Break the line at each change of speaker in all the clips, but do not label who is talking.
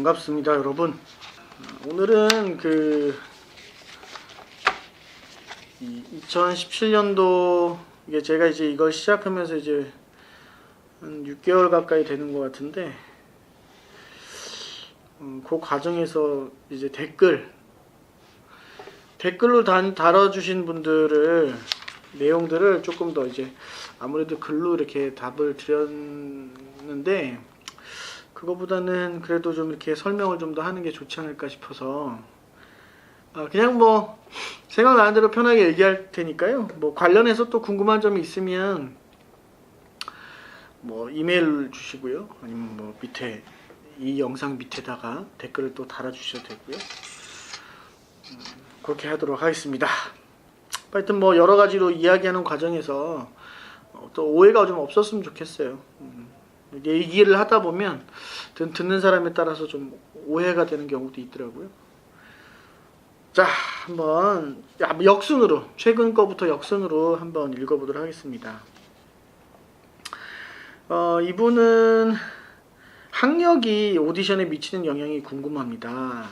반갑습니다, 여러분. 오늘은 2017년도 이게 제가 이제 이걸 시작하면서 이제 한 6개월 가까이 되는 것 같은데, 그 과정에서 이제 댓글로 달아주신 분들을 내용들을 조금 더 이제 아무래도 글로 이렇게 답을 드렸는데, 그거보다는 그래도 좀 이렇게 설명을 좀 더 하는 게 좋지 않을까 싶어서 그냥 뭐 생각나는 대로 편하게 얘기할 테니까요. 뭐 관련해서 또 궁금한 점이 있으면 뭐 이메일 주시고요. 아니면 뭐 밑에 이 영상 밑에다가 댓글을 또 달아주셔도 되고요. 그렇게 하도록 하겠습니다. 하여튼 뭐 여러 가지로 이야기하는 과정에서 또 오해가 좀 없었으면 좋겠어요. 얘기를 하다 보면 듣는 사람에 따라서 좀 오해가 되는 경우도 있더라고요. 자, 한번 역순으로, 최근 거부터 역순으로 한번 읽어보도록 하겠습니다. 이분은 학력이 오디션에 미치는 영향이 궁금합니다.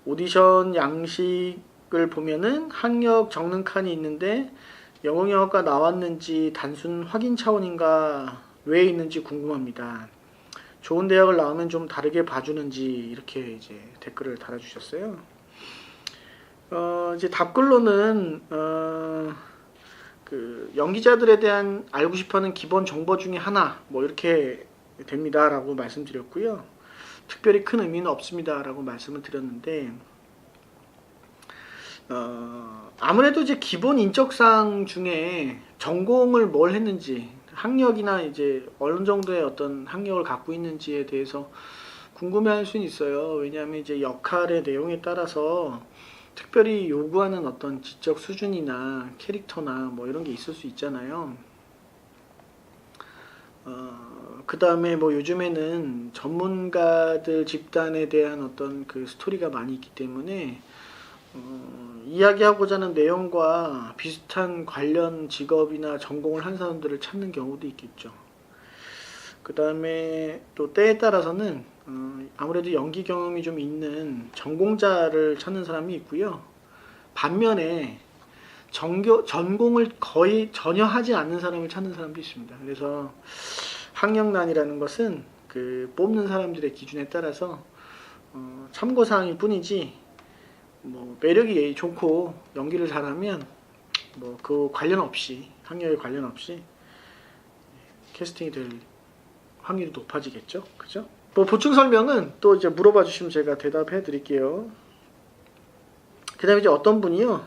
오디션 양식을 보면은 학력 적는 칸이 있는데 영어가 나왔는지 단순 확인 차원인가 왜 있는지 궁금합니다. 좋은 대학을 나오면 좀 다르게 봐주는지 이렇게 이제 댓글을 달아주셨어요. 이제 답글로는 그 연기자들에 대한 알고 싶어하는 기본 정보 중에 하나 뭐 이렇게 됩니다라고 말씀드렸고요. 특별히 큰 의미는 없습니다라고 말씀을 드렸는데 아무래도 이제 기본 인적사항 중에 전공을 뭘 했는지 학력이나 이제 어느 정도의 어떤 학력을 갖고 있는지에 대해서 궁금해할 수는 있어요. 왜냐하면 이제 역할의 내용에 따라서 특별히 요구하는 어떤 지적 수준이나 캐릭터나 뭐 이런 게 있을 수 있잖아요. 그 다음에 뭐 요즘에는 전문가들 집단에 대한 어떤 그 스토리가 많이 있기 때문에 이야기하고자 하는 내용과 비슷한 관련 직업이나 전공을 한 사람들을 찾는 경우도 있겠죠. 그 다음에 또 때에 따라서는 아무래도 연기 경험이 좀 있는 전공자를 찾는 사람이 있고요. 반면에 전공을 거의 전혀 하지 않는 사람을 찾는 사람도 있습니다. 그래서 학력난이라는 것은 그 뽑는 사람들의 기준에 따라서 참고사항일 뿐이지 뭐 매력이 좋고 연기를 잘하면 뭐 그 관련 없이 학력에 관련 없이 캐스팅이 될 확률이 높아지겠죠, 그죠? 뭐 보충 설명은 또 이제 물어봐 주시면 제가 대답해 드릴게요. 그다음에 이제 어떤 분이요,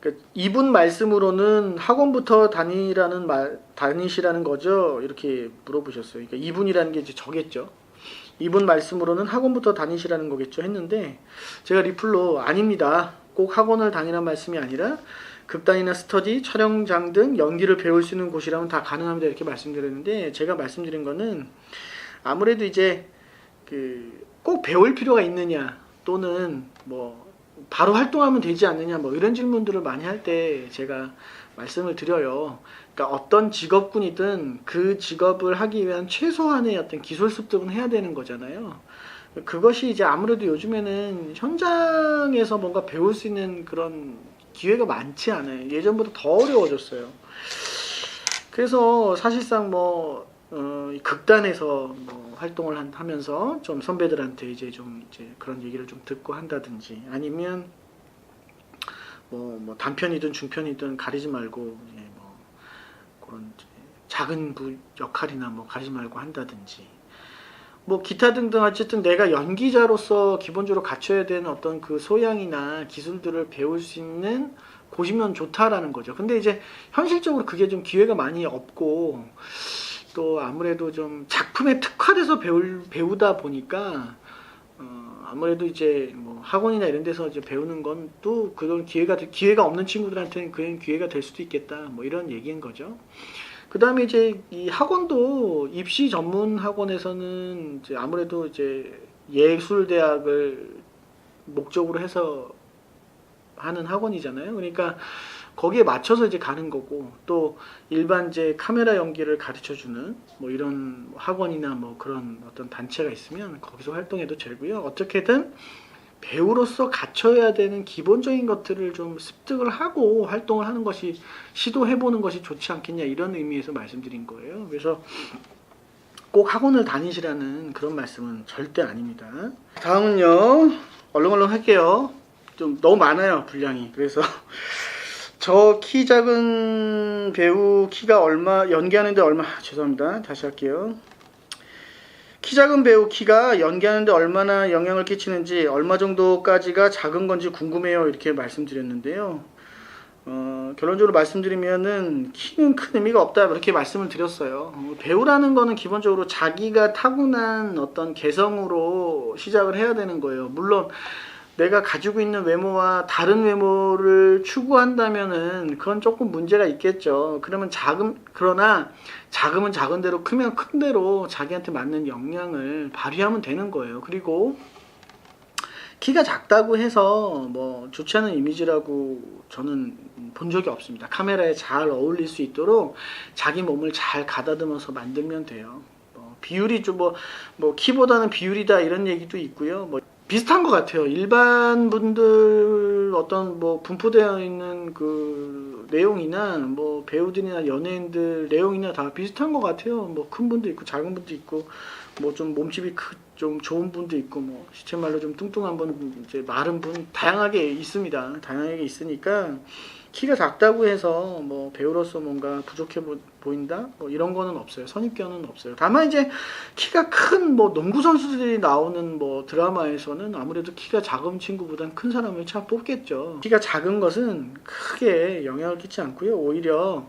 그러니까 이분 말씀으로는 학원부터 다니시라는 거죠, 이렇게 물어보셨어요. 그러니까 이분이라는 게 이제 저겠죠. 이분 말씀으로는 학원부터 다니시라는 거겠죠 했는데, 제가 리플로 아닙니다. 꼭 학원을 다니란 말씀이 아니라 극단이나 스터디, 촬영장 등 연기를 배울 수 있는 곳이라면 다 가능합니다 이렇게 말씀드렸는데, 제가 말씀드린 거는 아무래도 이제 꼭 배울 필요가 있느냐 또는 뭐 바로 활동하면 되지 않느냐 뭐 이런 질문들을 많이 할 때 제가 말씀을 드려요. 그러니까 어떤 직업군이든 그 직업을 하기 위한 최소한의 어떤 기술 습득은 해야 되는 거잖아요. 그것이 이제 아무래도 요즘에는 현장에서 뭔가 배울 수 있는 그런 기회가 많지 않아요. 예전보다 더 어려워졌어요. 그래서 사실상 뭐 극단에서 뭐 활동을 하면서 좀 선배들한테 이제 그런 얘기를 좀 듣고 한다든지, 아니면 뭐 단편이든 중편이든 가리지 말고 뭐 그런 작은 역할이나 뭐 가리지 말고 한다든지, 뭐 기타 등등 어쨌든 내가 연기자로서 기본적으로 갖춰야 되는 어떤 그 소양이나 기술들을 배울 수 있는 곳이면 좋다라는 거죠. 근데 이제 현실적으로 그게 좀 기회가 많이 없고, 또 아무래도 좀 작품에 특화돼서 배우다 보니까 아무래도 이제 뭐 학원이나 이런 데서 이제 배우는 건 또 그런 기회가 없는 친구들한테는 그런 기회가 될 수도 있겠다 뭐 이런 얘기인 거죠. 그 다음에 이제 이 학원도 입시 전문 학원에서는 이제 아무래도 이제 예술대학을 목적으로 해서 하는 학원이잖아요. 그러니까 거기에 맞춰서 이제 가는 거고, 또 일반 이제 카메라 연기를 가르쳐 주는 뭐 이런 학원이나 뭐 그런 어떤 단체가 있으면 거기서 활동해도 되고요. 어떻게든 배우로서 갖춰야 되는 기본적인 것들을 좀 습득을 하고 활동을 하는 것이, 시도해보는 것이 좋지 않겠냐, 이런 의미에서 말씀드린 거예요. 그래서 꼭 학원을 다니시라는 그런 말씀은 절대 아닙니다. 다음은요, 얼렁얼렁 할게요. 좀 너무 많아요, 분량이. 그래서 저 키 작은 배우 키가 얼마, 연기하는데 얼마, 죄송합니다. 다시 할게요. 키 작은 배우 키가 연기하는데 얼마나 영향을 끼치는지, 얼마 정도까지가 작은 건지 궁금해요, 이렇게 말씀드렸는데요. 결론적으로 말씀드리면은 키는 큰 의미가 없다, 이렇게 말씀을 드렸어요. 배우라는 거는 기본적으로 자기가 타고난 어떤 개성으로 시작을 해야 되는 거예요. 물론 내가 가지고 있는 외모와 다른 외모를 추구한다면은 그건 조금 문제가 있겠죠. 그러면 그러나 작으면 작은 대로, 크면 큰 대로 자기한테 맞는 역량을 발휘하면 되는 거예요. 그리고 키가 작다고 해서 뭐 좋지 않은 이미지라고 저는 본 적이 없습니다. 카메라에 잘 어울릴 수 있도록 자기 몸을 잘 가다듬어서 만들면 돼요. 비율이 좀 뭐 키보다는 비율이다, 이런 얘기도 있고요. 뭐 비슷한 것 같아요. 일반 분들 어떤 뭐 분포되어 있는 그 내용이나 뭐 배우들이나 연예인들 내용이나 다 비슷한 것 같아요. 뭐 큰 분도 있고 작은 분도 있고, 뭐 좀 몸집이 좀 좋은 분도 있고, 뭐 시체말로 좀 뚱뚱한 분, 이제 마른 분, 다양하게 있습니다. 다양하게 있으니까 키가 작다고 해서 뭐 배우로서 뭔가 부족해 보인다, 뭐 이런 거는 없어요. 선입견은 없어요. 다만 이제 키가 큰 뭐 농구 선수들이 나오는 뭐 드라마에서는 아무래도 키가 작은 친구보단 큰 사람을 참 뽑겠죠. 키가 작은 것은 크게 영향을 끼치지 않고요. 오히려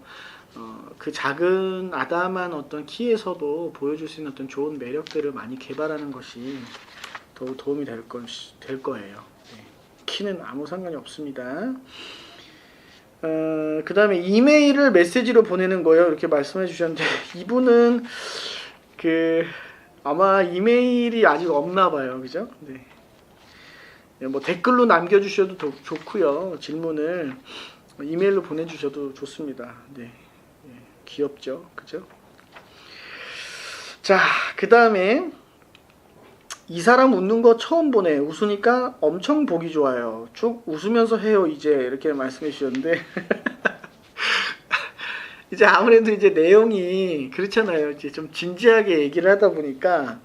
그 작은 아담한 어떤 키에서도 보여줄 수 있는 어떤 좋은 매력들을 많이 개발하는 것이 더 도움이 될 거예요. 네. 키는 아무 상관이 없습니다. 그 다음에 이메일을 메시지로 보내는 거예요, 이렇게 말씀해 주셨는데, 이분은 아마 이메일이 아직 없나 봐요. 그죠? 네. 뭐 댓글로 남겨주셔도 좋고요. 질문을 이메일로 보내주셔도 좋습니다. 네. 귀엽죠? 그죠? 자, 그 다음에 이 사람 웃는 거 처음 보네. 웃으니까 엄청 보기 좋아요. 쭉 웃으면서 해요, 이제. 이렇게 말씀해 주셨는데. 이제 아무래도 이제 내용이 그렇잖아요. 이제 좀 진지하게 얘기를 하다 보니까.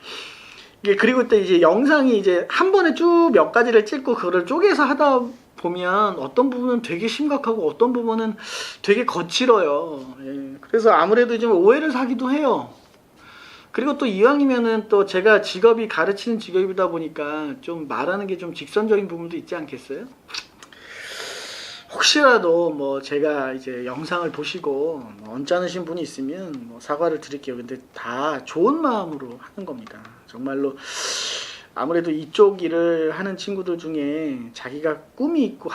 그리고 또 이제 영상이 이제 한 번에 쭉 몇 가지를 찍고 그거를 쪼개서 하다 보면 어떤 부분은 되게 심각하고 어떤 부분은 되게 거칠어요. 예. 그래서 아무래도 좀 오해를 사기도 해요. 그리고 또 이왕이면은 또 제가 직업이 가르치는 직업이다 보니까 좀 말하는 게 좀 직선적인 부분도 있지 않겠어요? 혹시라도 뭐 제가 이제 영상을 보시고 뭐 언짢으신 분이 있으면 뭐 사과를 드릴게요. 근데 다 좋은 마음으로 하는 겁니다. 정말로 아무래도 이쪽 일을 하는 친구들 중에 자기가 꿈이 있고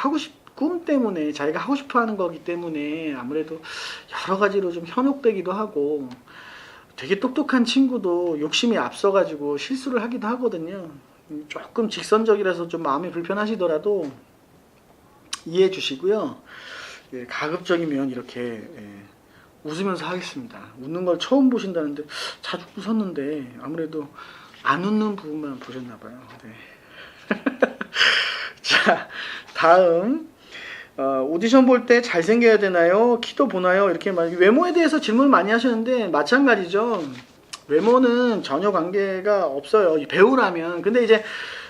꿈 때문에 자기가 하고 싶어 하는 거기 때문에 아무래도 여러 가지로 좀 현혹되기도 하고, 되게 똑똑한 친구도 욕심이 앞서가지고 실수를 하기도 하거든요. 조금 직선적이라서 좀 마음이 불편하시더라도 이해해 주시고요. 예, 가급적이면 이렇게 웃으면서 하겠습니다. 웃는 걸 처음 보신다는데, 자주 웃었는데 아무래도 안 웃는 부분만 보셨나 봐요. 네. 자, 다음. 오디션 볼 때 잘생겨야 되나요? 키도 보나요? 이렇게 외모에 대해서 질문을 많이 하셨는데 마찬가지죠. 외모는 전혀 관계가 없어요, 배우라면. 근데 이제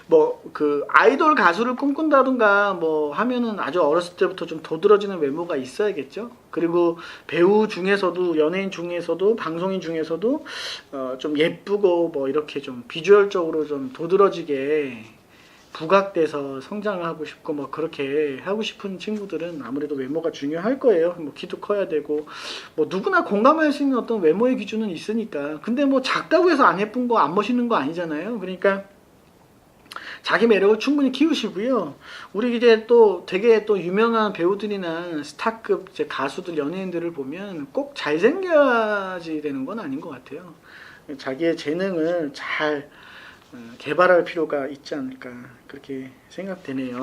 뭐 아이돌 가수를 꿈꾼다든가 뭐 하면은 아주 어렸을 때부터 좀 도드라지는 외모가 있어야겠죠. 그리고 배우 중에서도, 연예인 중에서도, 방송인 중에서도 좀 예쁘고 뭐 이렇게 좀 비주얼적으로 좀 도드라지게 부각돼서 성장을 하고 싶고 뭐 그렇게 하고 싶은 친구들은 아무래도 외모가 중요할 거예요. 뭐 키도 커야 되고, 뭐 누구나 공감할 수 있는 어떤 외모의 기준은 있으니까. 근데 뭐 작다고 해서 안 예쁜 거, 안 멋있는 거 아니잖아요. 그러니까 자기 매력을 충분히 키우시고요. 우리 이제 또 되게 또 유명한 배우들이나 스타급 이제 가수들, 연예인들을 보면 꼭 잘생겨야지 되는 건 아닌 것 같아요. 자기의 재능을 잘 개발할 필요가 있지 않을까, 그렇게 생각되네요.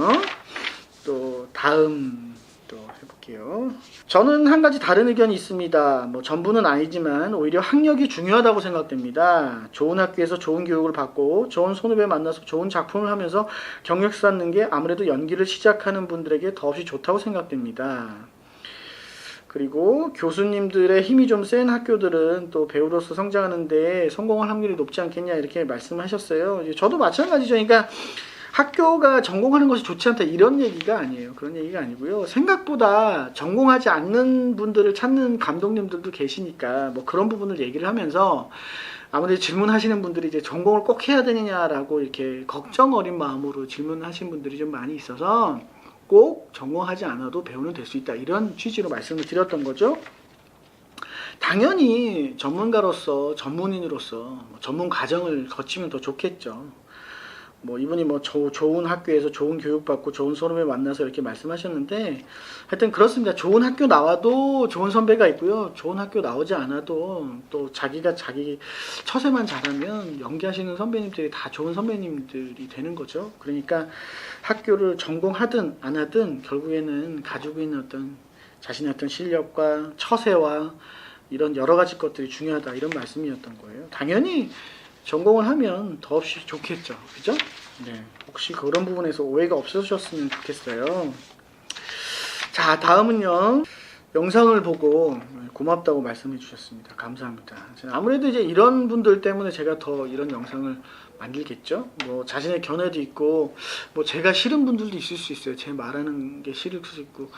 또 다음 또 해볼게요. 저는 한 가지 다른 의견이 있습니다. 뭐 전부는 아니지만 오히려 학력이 중요하다고 생각됩니다. 좋은 학교에서 좋은 교육을 받고 좋은 선후배 만나서 좋은 작품을 하면서 경력 쌓는 게 아무래도 연기를 시작하는 분들에게 더없이 좋다고 생각됩니다. 그리고 교수님들의 힘이 좀 센 학교들은 또 배우로서 성장하는데 성공할 확률이 높지 않겠냐 이렇게 말씀하셨어요. 저도 마찬가지죠. 그러니까 학교가 전공하는 것이 좋지 않다 이런 얘기가 아니에요. 그런 얘기가 아니고요. 생각보다 전공하지 않는 분들을 찾는 감독님들도 계시니까 뭐 그런 부분을 얘기를 하면서 아무래도 질문하시는 분들이 이제 전공을 꼭 해야 되느냐라고 이렇게 걱정 어린 마음으로 질문하신 분들이 좀 많이 있어서 꼭 전공하지 않아도 배우는 될 수 있다 이런 취지로 말씀을 드렸던 거죠. 당연히 전문가로서 전문인으로서 전문 과정을 거치면 더 좋겠죠. 뭐 이분이 뭐 좋은 학교에서 좋은 교육받고 좋은 선후배 만나서 이렇게 말씀하셨는데 하여튼 그렇습니다. 좋은 학교 나와도 좋은 선배가 있고요. 좋은 학교 나오지 않아도 또 자기가 자기 처세만 잘하면 연기하시는 선배님들이 다 좋은 선배님들이 되는 거죠. 그러니까 학교를 전공하든 안 하든 결국에는 가지고 있는 어떤 자신의 어떤 실력과 처세와 이런 여러 가지 것들이 중요하다 이런 말씀이었던 거예요. 당연히 전공을 하면 더없이 좋겠죠. 그죠? 네. 혹시 그런 부분에서 오해가 없으셨으면 좋겠어요. 자, 다음은요. 영상을 보고 고맙다고 말씀해 주셨습니다. 감사합니다. 아무래도 이제 이런 분들 때문에 제가 더 이런 영상을 만들겠죠. 뭐 자신의 견해도 있고 뭐 제가 싫은 분들도 있을 수 있어요. 제 말하는 게 싫을 수 있고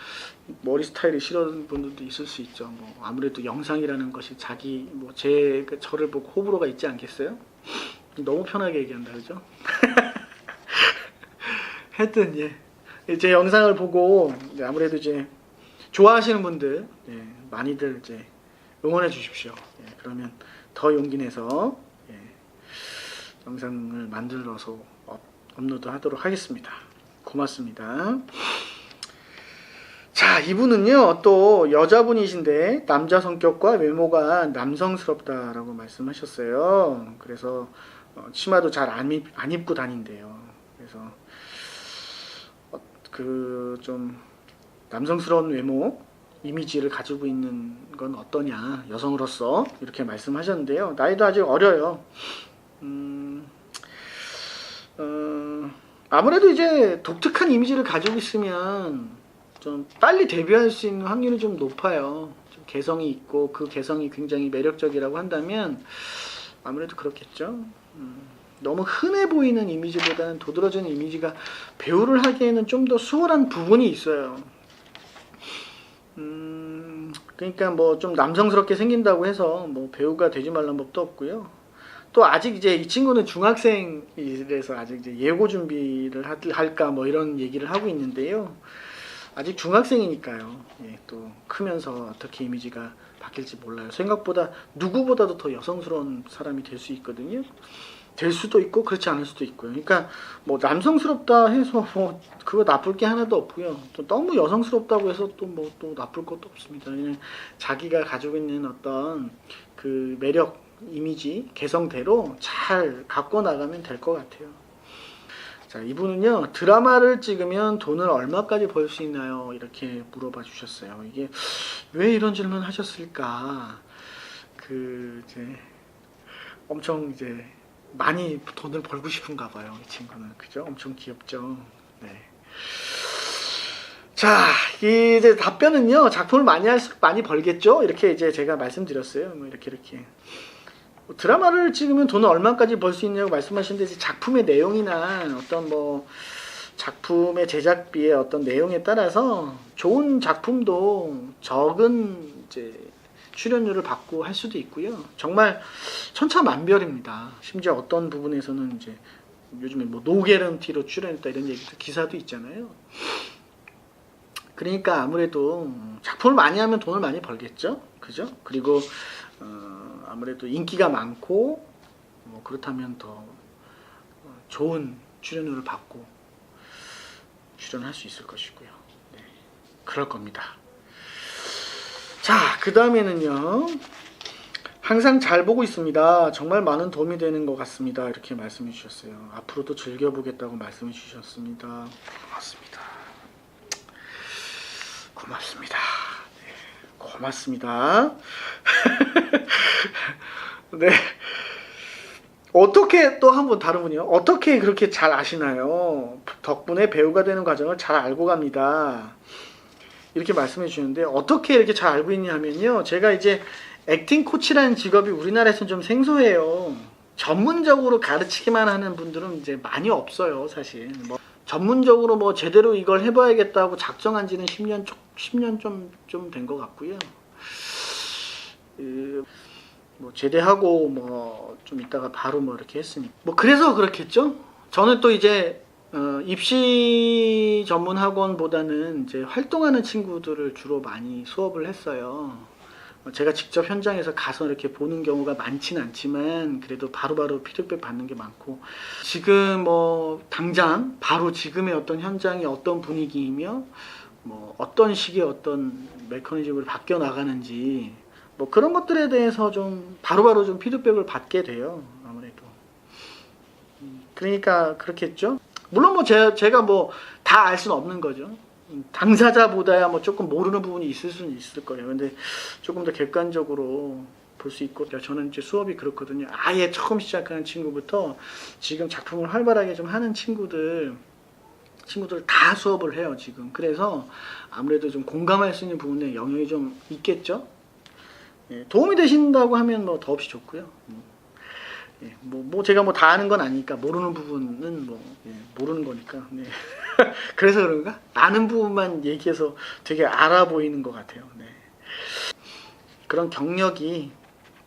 머리 스타일이 싫은 분들도 있을 수 있죠. 뭐 아무래도 영상이라는 것이 자기 뭐 저를 보고 호불호가 있지 않겠어요? 너무 편하게 얘기한다 그죠? 하여튼 제 영상을 보고 아무래도 이제 좋아하시는 분들 많이들 이제 응원해 주십시오. 그러면 더 용기 내서 영상을 만들어서 업로드 하도록 하겠습니다. 고맙습니다. 자, 이분은요 또 여자분이신데 남자 성격과 외모가 남성스럽다라고 말씀하셨어요. 그래서 치마도 잘 안 입고 다닌대요. 그래서 그 좀 남성스러운 외모 이미지를 가지고 있는 건 어떠냐 여성으로서 이렇게 말씀하셨는데요. 나이도 아직 어려요. 아무래도 이제 독특한 이미지를 가지고 있으면 좀 빨리 데뷔할 수 있는 확률이 좀 높아요. 좀 개성이 있고 그 개성이 굉장히 매력적이라고 한다면 아무래도 그렇겠죠. 너무 흔해 보이는 이미지보다는 도드라지는 이미지가 배우를 하기에는 좀 더 수월한 부분이 있어요. 그러니까 뭐 좀 남성스럽게 생긴다고 해서 뭐 배우가 되지 말라는 법도 없고요. 또 아직 이제 이 친구는 중학생이라서 아직 이제 예고 준비를 할까 뭐 이런 얘기를 하고 있는데요. 아직 중학생이니까요. 또 크면서 어떻게 이미지가 바뀔지 몰라요. 생각보다 누구보다도 더 여성스러운 사람이 될 수 있거든요. 될 수도 있고 그렇지 않을 수도 있고요. 그러니까 뭐 남성스럽다 해서 뭐 그거 나쁠 게 하나도 없고요. 또 너무 여성스럽다고 해서 또 뭐 또 나쁠 것도 없습니다. 그냥 자기가 가지고 있는 어떤 그 매력, 이미지, 개성대로 잘 갖고 나가면 될 것 같아요. 자, 이분은요 드라마를 찍으면 돈을 얼마까지 벌 수 있나요? 이렇게 물어봐 주셨어요. 이게 왜 이런 질문을 하셨을까? 이제 엄청 이제 많이 돈을 벌고 싶은가 봐요. 이 친구는. 그죠? 엄청 귀엽죠? 네. 자, 이제 답변은요. 작품을 많이 할수록 많이 벌겠죠? 이렇게 이제 제가 말씀드렸어요. 뭐 이렇게. 드라마를 찍으면 돈을 얼마까지 벌 수 있냐고 말씀하시는데 이제 작품의 내용이나 어떤 뭐 작품의 제작비의 어떤 내용에 따라서 좋은 작품도 적은 이제 출연료를 받고 할 수도 있고요. 정말 천차만별입니다. 심지어 어떤 부분에서는 이제 요즘에 뭐 노게런티로 출연했다 이런 얘기도 기사도 있잖아요. 그러니까 아무래도 작품을 많이 하면 돈을 많이 벌겠죠. 그죠? 그리고 아무래도 인기가 많고 뭐 그렇다면 더 좋은 출연료를 받고 출연할 수 있을 것이고요. 네, 그럴 겁니다. 자, 그 다음에는요. 항상 잘 보고 있습니다. 정말 많은 도움이 되는 것 같습니다. 이렇게 말씀해 주셨어요. 앞으로도 즐겨보겠다고 말씀해 주셨습니다. 고맙습니다. 고맙습니다. 고맙습니다. 네. 어떻게 또 한 분 다른 분이요? 어떻게 그렇게 잘 아시나요? 덕분에 배우가 되는 과정을 잘 알고 갑니다. 이렇게 말씀해 주시는데 어떻게 이렇게 잘 알고 있냐면요. 제가 이제 액팅 코치라는 직업이 우리나라에서는 좀 생소해요. 전문적으로 가르치기만 하는 분들은 이제 많이 없어요, 사실. 뭐 전문적으로 뭐 제대로 이걸 해봐야겠다고 작정한 지는 10년 좀 된 것 같고요. 뭐 제대하고 뭐 좀 있다가 바로 뭐 이렇게 했으니까 뭐 그래서 그렇겠죠. 저는 또 이제 입시 전문 학원보다는 이제 활동하는 친구들을 주로 많이 수업을 했어요. 제가 직접 현장에서 가서 이렇게 보는 경우가 많지는 않지만 그래도 바로바로 피드백 받는 게 많고, 지금 뭐 당장 바로 지금의 어떤 현장이 어떤 분위기이며 뭐 어떤 식의 어떤 메커니즘으로 바뀌어 나가는지 뭐 그런 것들에 대해서 좀 바로바로 좀 피드백을 받게 돼요. 아무래도. 그러니까 그렇겠죠. 물론 뭐 제가 뭐 다 알 수는 없는 거죠. 당사자보다야 뭐 조금 모르는 부분이 있을 수는 있을 거예요. 근데 조금 더 객관적으로 볼 수 있고, 저는 이제 수업이 그렇거든요. 아예 처음 시작하는 친구부터 지금 작품을 활발하게 좀 하는 친구들 다 수업을 해요, 지금. 그래서 아무래도 좀 공감할 수 있는 부분에 영향이 좀 있겠죠. 예, 도움이 되신다고 하면 뭐 더없이 좋고요. 예, 뭐 제가 뭐 다 아는 건 아니니까 모르는 부분은 뭐 모르는 거니까. 네. 그래서 그런가? 아는 부분만 얘기해서 되게 알아 보이는 것 같아요. 네. 그런 경력이,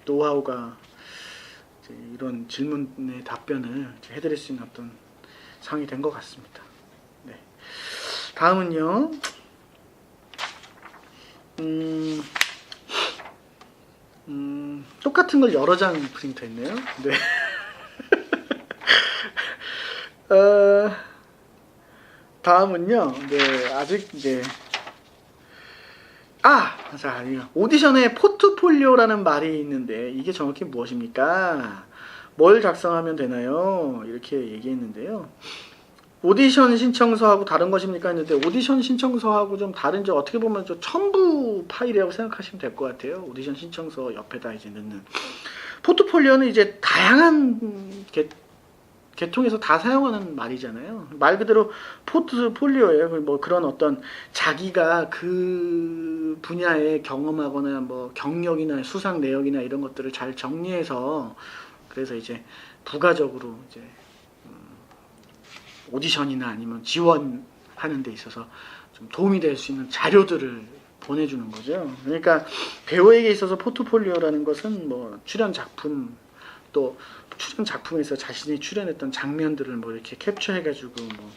노하우가 이제 이런 질문의 답변을 해드릴 수 있는 어떤 상황이 된 것 같습니다. 네. 다음은요. 똑같은 걸 여러 장 프린트했네요. 네. 다음은요. 네, 아직 이제 자, 오디션에 포트폴리오라는 말이 있는데 이게 정확히 무엇입니까? 뭘 작성하면 되나요? 이렇게 얘기했는데요. 오디션 신청서하고 다른 것입니까? 했는데 오디션 신청서하고 좀 다른지 어떻게 보면 좀 첨부 파일이라고 생각하시면 될 것 같아요. 오디션 신청서 옆에다 이제 넣는. 포트폴리오는 이제 다양한 계통에서 다 사용하는 말이잖아요. 말 그대로 포트폴리오예요. 뭐 그런 어떤 자기가 그 분야에 경험하거나 뭐 경력이나 수상 내역이나 이런 것들을 잘 정리해서, 그래서 이제 부가적으로 이제 오디션이나 아니면 지원하는 데 있어서 좀 도움이 될 수 있는 자료들을 보내주는 거죠. 그러니까 배우에게 있어서 포트폴리오라는 것은 뭐 출연 작품, 또 출연 작품에서 자신이 출연했던 장면들을 뭐 이렇게 캡처해가지고 뭐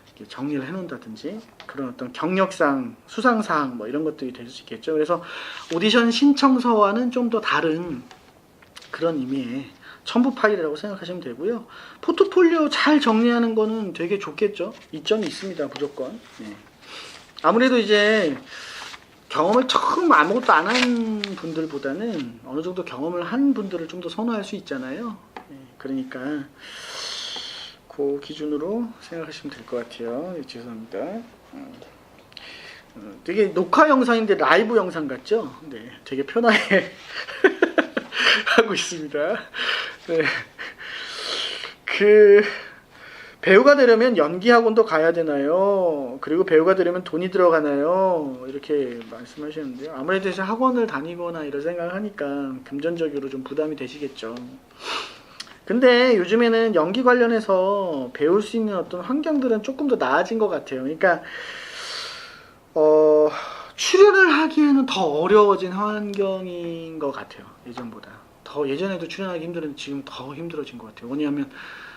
이렇게 정리를 해놓는다든지, 그런 어떤 경력상, 수상사항 뭐 이런 것들이 될 수 있겠죠. 그래서 오디션 신청서와는 좀 더 다른 그런 의미의 첨부 파일이라고 생각하시면 되고요. 포트폴리오 잘 정리하는 거는 되게 좋겠죠. 이점이 있습니다, 무조건. 네. 아무래도 이제 경험을 처음 아무것도 안 한 분들보다는 어느 정도 경험을 한 분들을 좀 더 선호할 수 있잖아요. 네. 그러니까 그 기준으로 생각하시면 될 것 같아요. 네, 죄송합니다. 되게 녹화 영상인데 라이브 영상 같죠? 네, 되게 편하게 하고 있습니다. 네. 배우가 되려면 연기 학원도 가야 되나요? 그리고 배우가 되려면 돈이 들어가나요? 이렇게 말씀하시는데요. 아무래도 이제 학원을 다니거나 이런 생각을 하니까 금전적으로 좀 부담이 되시겠죠. 근데 요즘에는 연기 관련해서 배울 수 있는 어떤 환경들은 조금 더 나아진 것 같아요. 그러니까 출연을 하기에는 더 어려워진 환경인 것 같아요. 예전보다. 더 예전에도 출연하기 힘들었는데 지금 더 힘들어진 것 같아요. 왜냐하면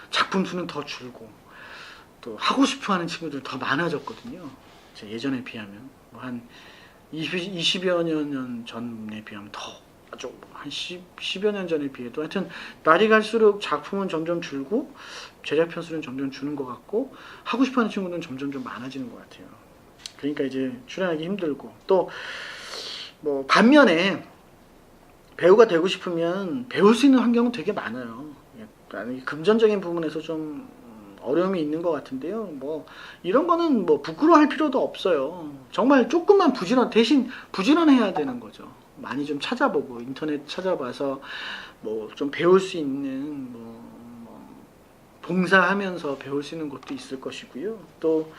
작품 수는 더 줄고 또 하고 싶어하는 친구들이 더 많아졌거든요. 예전에 비하면 한 20여 년 전에 비하면 더 아주 한 10여 년 전에 비해도 하여튼 날이 갈수록 작품은 점점 줄고 제작 편수는 점점 주는 것 같고 하고 싶어하는 친구들은 점점 좀 많아지는 것 같아요. 그러니까 이제 출연하기 힘들고, 또 뭐 반면에 배우가 되고 싶으면 배울 수 있는 환경은 되게 많아요. 금전적인 부분에서 좀 어려움이 있는 것 같은데요. 뭐 이런 거는 뭐 부끄러워할 필요도 없어요. 정말 조금만 대신 부지런해야 되는 거죠. 많이 좀 찾아보고 인터넷 찾아봐서 뭐 좀 배울 수 있는 봉사하면서 배울 수 있는 것도 있을 것이고요. 또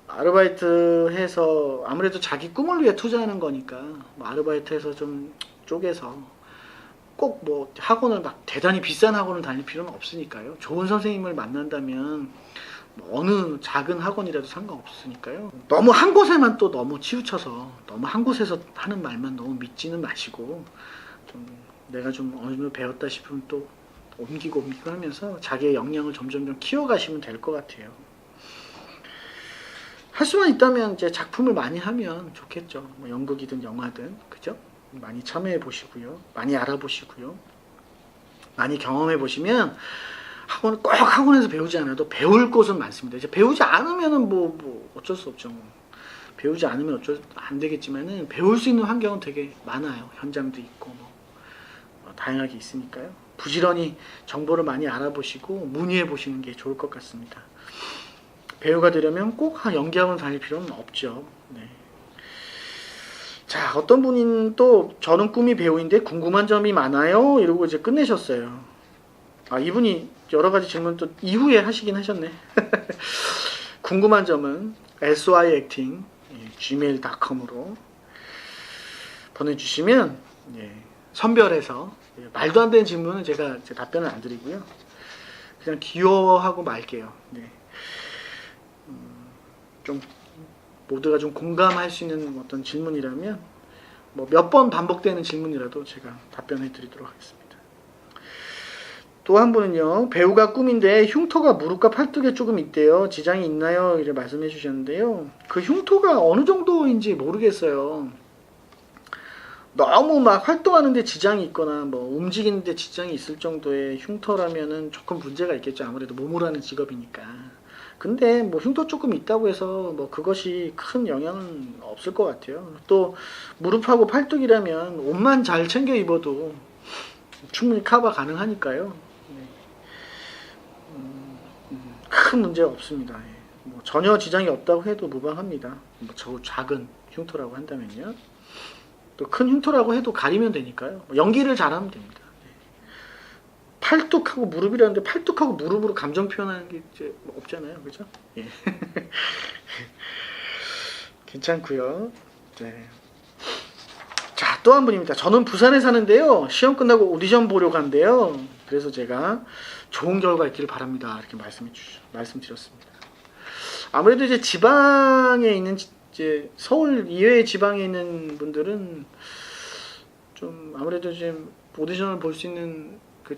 아르바이트 해서 아무래도 자기 꿈을 위해 투자하는 거니까 뭐 아르바이트 해서 좀 쪼개서 꼭 뭐 학원을 막 대단히 비싼 학원을 다닐 필요는 없으니까요. 좋은 선생님을 만난다면 뭐 어느 작은 학원이라도 상관없으니까요. 너무 한 곳에만 또 너무 치우쳐서 너무 한 곳에서 하는 말만 너무 믿지는 마시고 좀 내가 좀 어느 정도 배웠다 싶으면 또 옮기고 하면서 자기의 역량을 점점 좀 키워가시면 될 것 같아요. 할 수만 있다면 이제 작품을 많이 하면 좋겠죠. 뭐 연극이든 영화든 그죠? 많이 참여해 보시고요. 많이 알아보시고요. 많이 경험해 보시면 꼭 학원에서 배우지 않아도 배울 곳은 많습니다. 이제 배우지 않으면은 뭐 어쩔 수 없죠. 뭐. 배우지 않으면 안 되겠지만은 배울 수 있는 환경은 되게 많아요. 현장도 있고 뭐 다양하게 있으니까요. 부지런히 정보를 많이 알아보시고 문의해 보시는 게 좋을 것 같습니다. 배우가 되려면 꼭 연기학원 다닐 필요는 없죠. 네. 자, 어떤 분은 또 저는 꿈이 배우인데 궁금한 점이 많아요. 이러고 이제 끝내셨어요. 아, 이분이 여러 가지 질문 또 이후에 하시긴 하셨네. 궁금한 점은 syacting@gmail.com으로 보내주시면 선별해서 말도 안 되는 질문은 제가 답변을 안 드리고요. 그냥 귀여워하고 말게요. 네. 좀 모두가 좀 공감할 수 있는 어떤 질문이라면 뭐 몇 번 반복되는 질문이라도 제가 답변해 드리도록 하겠습니다. 또 한 분은요. 배우가 꿈인데 흉터가 무릎과 팔뚝에 조금 있대요. 지장이 있나요? 이렇게 말씀해 주셨는데요. 그 흉터가 어느 정도인지 모르겠어요. 너무 막 활동하는데 지장이 있거나 뭐 움직이는데 지장이 있을 정도의 흉터라면은 조금 문제가 있겠죠. 아무래도 몸으로 하는 직업이니까. 근데 뭐 흉터 조금 있다고 해서 뭐 그것이 큰 영향은 없을 것 같아요. 또 무릎하고 팔뚝이라면 옷만 잘 챙겨 입어도 충분히 커버 가능하니까요. 큰 문제가 없습니다. 뭐 전혀 지장이 없다고 해도 무방합니다. 뭐 작은 흉터라고 한다면요. 또 큰 흉터라고 해도 가리면 되니까요. 연기를 잘하면 됩니다. 팔뚝하고 무릎이라는데 팔뚝하고 무릎으로 감정 표현하는 게 이제 없잖아요, 그죠? 예. 괜찮고요. 네. 자, 또 한 분입니다. 저는 부산에 사는데요. 시험 끝나고 오디션 보러 간대요. 그래서 제가 좋은 결과 있기를 바랍니다. 이렇게 말씀드렸습니다. 아무래도 이제 지방에 있는 이제 서울 이외의 지방에 있는 분들은 좀 아무래도 지금 오디션을 볼 수 있는 그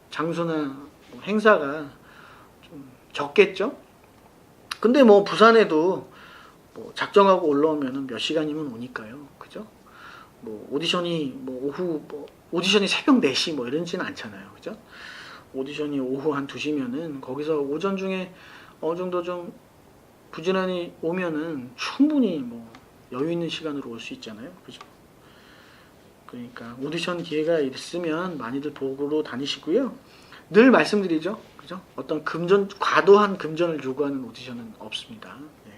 장소나 뭐 행사가 좀 적겠죠. 근데 뭐 부산에도 뭐 작정하고 올라오면은 몇 시간이면 오니까요, 그죠? 뭐 오디션이 뭐 오후 오디션이 새벽 4시 뭐 이런지는 않잖아요, 그죠? 오디션이 오후 한 2시면은 거기서 오전 중에 어느 정도 좀 부지런히 오면은 충분히 뭐 여유 있는 시간으로 올 수 있잖아요, 그죠? 그러니까 오디션 기회가 있으면 많이들 보러 다니시고요. 늘 말씀드리죠, 그죠? 어떤 과도한 금전을 요구하는 오디션은 없습니다. 네.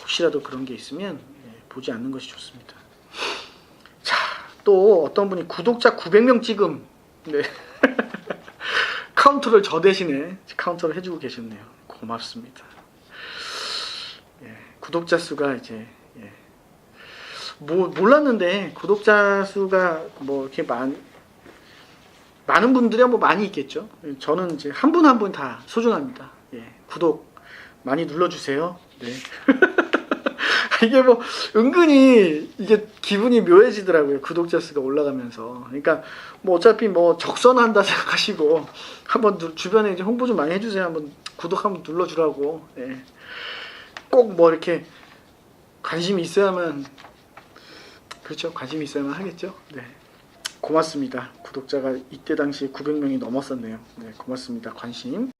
혹시라도 그런 게 있으면 보지 않는 것이 좋습니다. 자, 또 어떤 분이 구독자 900명 찍음, 네. 카운터를 저 대신에 카운터를 해주고 계셨네요. 고맙습니다. 구독자 수가 이제 몰랐는데 구독자 수가 뭐 이렇게 많은 분들이 뭐 많이 있겠죠. 저는 이제 한 분 한 분 다 소중합니다. 구독 많이 눌러주세요. 네. 이게 뭐 은근히 이게 기분이 묘해지더라고요. 구독자 수가 올라가면서. 그러니까 뭐 어차피 뭐 적선한다 생각하시고 한번 주변에 이제 홍보 좀 많이 해주세요. 한번 구독 한번 눌러주라고. 꼭 뭐 이렇게 관심이 있어야만, 그렇죠. 관심이 있어야만 하겠죠. 네. 고맙습니다. 구독자가 이때 당시 900명이 넘었었네요. 네, 고맙습니다. 관심.